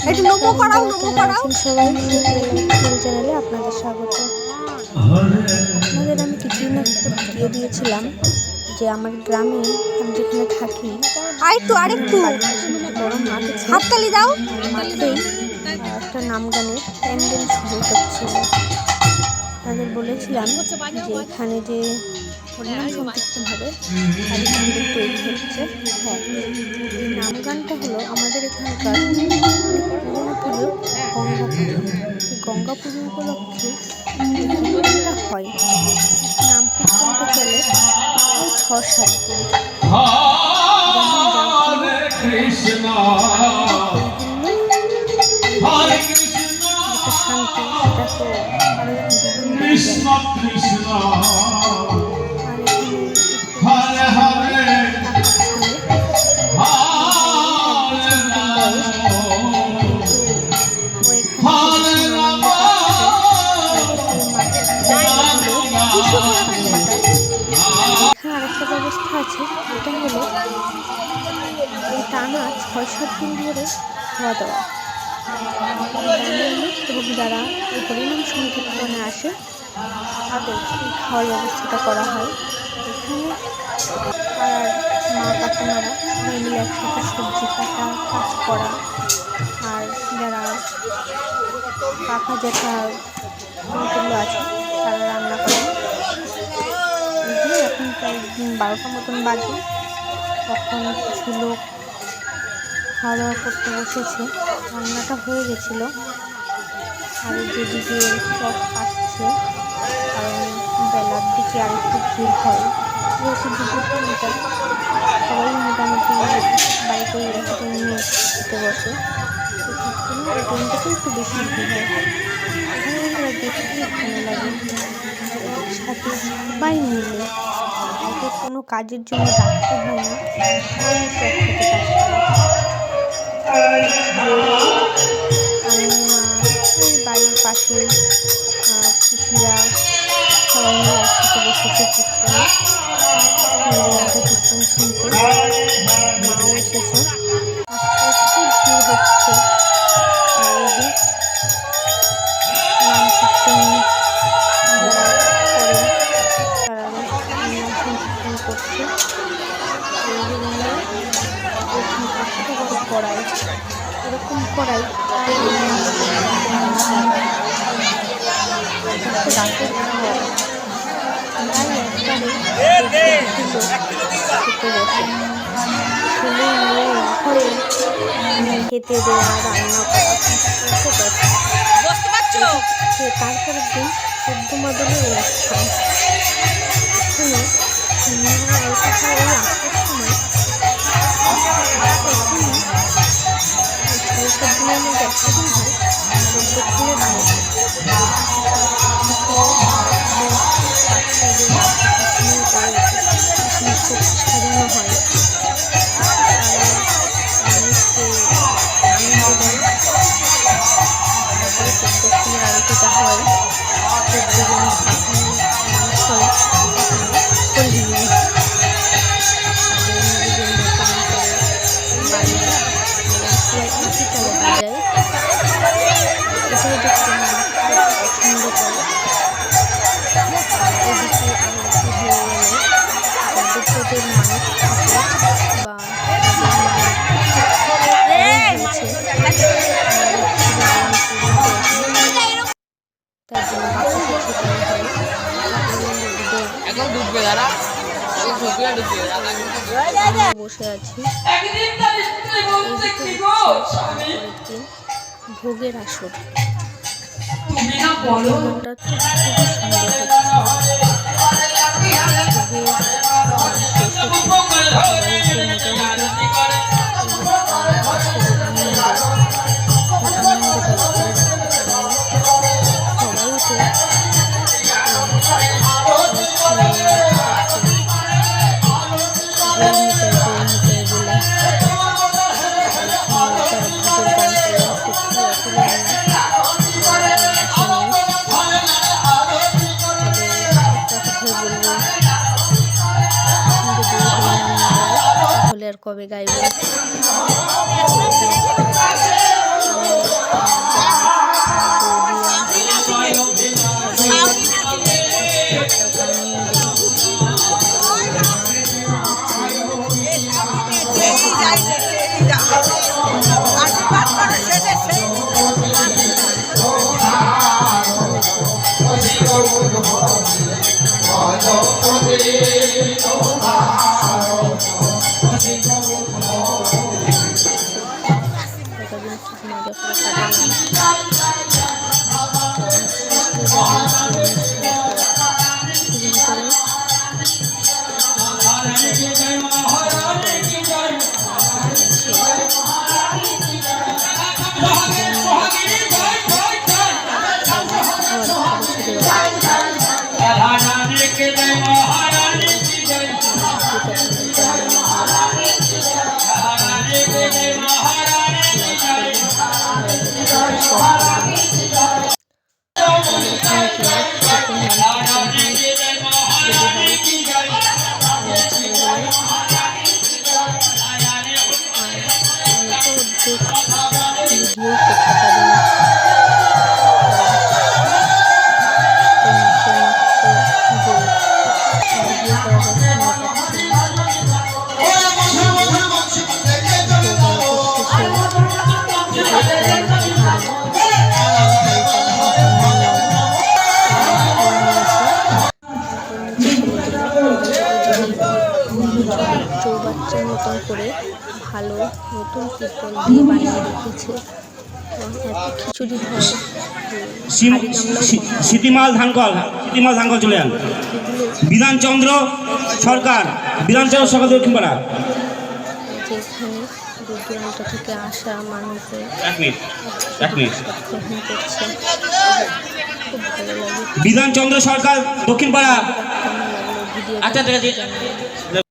একটু নমো করাও, নমো করাও। সবাই চ্যানেলে আপনাদের স্বাগত। আপনাদের আমি কিছুদিন একটা ভিডিও দিয়েছিলাম যে আমার গ্রামে আমি যেখানে থাকি আরেকটু বড় মাঠ আছে, হাততালি দাও। মাঠেই একটা নাম গানের প্যান্ডেল শুরু হচ্ছিল। তাদের বলেছিলাম যে এখানে যে হরিনাম সংকীর্তন হবে তাদের প্যান্ডেল তৈরি হচ্ছে। হ্যাঁ, এই নাম গানটা হলো আমাদের এখানকার পুরোনো পুজো গঙ্গা পুজো। এই গঙ্গা পুজো উপলক্ষে কীর্তনটা হয়। নাম কীর্তনটা চলে ওই 6-7 দিন। যেটা শান্তি সেটা তো আরো দ্বিগুণ বেড়ে এখানে আরেকটা ব্যবস্থা আছে, এটা হলো এই টানা 6-7 দিন ধরে খাওয়া দাওয়া এবং যারা এই হরিনাম সংকীর্তনে আসে তাদের এই খাওয়ার ব্যবস্থাটা করা হয়। এখানে আর মা কাকিমারা সবাই মিলে একসাথে সবজি কাটা কাজ করা, আর যারা কাকা জ্যাঠা যেগুলো আছে তারা রান্না করে। এগুলো এখন প্রায় 12টা মতন বাজে, তখন কিছু লোক খাওয়া দাওয়া করতে বসেছে। রান্নাটা হয়ে গেছিলো, আর যেদিকে সব পাচ্ছে, কারণ বেলার দিকে আর একটু ভিড় হয় যেহেতু দুপুরটা মিটার সবাই মোটামুটি বাড়িতে এরকম নিয়ে খেতে বসে, সেক্ষেত্রে ওই টাইমটাতে একটু বেশি ভিড় হয়। এখানে আমরা দেখতে ভালো লাগে একসাথে সবাই মিলে, এতে কোনো কাজের জন্য ডাকতে হয় না, সবাই একটু একসাথে কাজ করে। বাড়ির পাশে পিসিরা সবাই মিলে একসাথে বসেছে কীর্তন শুনতে, মাও এসেছে। খুব ভিড় হচ্ছে, আর এই যে নাম কীর্তন যারা করেন তারা নাম সংকীর্তন করছে। এই জন্য এখানে বড় কড়াই, এরকম কড়াই রাতের খাওয়া তাই একবারে খেতে বসে ছেলে মেয়ে ঘরে খেতে দেওয়া রান্না করা তারপরের দিন 14 মাদলের অনুষ্ঠান। এখানে অল্প ওই 8টার সময় 6-7 দিনের মধ্যে একটা দিন হয় 14 ফুলের ভোগ। সাজানো হয়, মানুষকে আনন্দ দেয়। তারপরে 14 ফুলের আরতিটা হয়, 14 জন মানুষ হয় হলদি নিয়ে তাদের নিজেদের মতন করে বাড়ির আরতিটা দেখা যায়। এটাই দেখতে মানুষ পছন্দ করে। এদিকে আরতি হয়ে গেলে যাদের যাদের মানত থাকে বা তার জন্য বসে আছি। ভোগের আসর খুবই সুন্দর আর কবে গাইব। দিন খুব মজা করে কাটালাম। চৌবাচ্চার মতন করে ভালো নতুন পিতল দিয়ে বানিয়ে রেখেছে। খিচুড়ি হয় স্মৃতিমাল ধানকল চলে যান। বিধানচন্দ্র সরকার দক্ষিণপাড়া। যেখানে দূর দূরান্ত থেকে আসা মানুষের গ্রহণ করছে, খুব ভালো লাগে। বিধানচন্দ্র সরকার দক্ষিণপাড়া। কেমন লাগলো ভিডিও?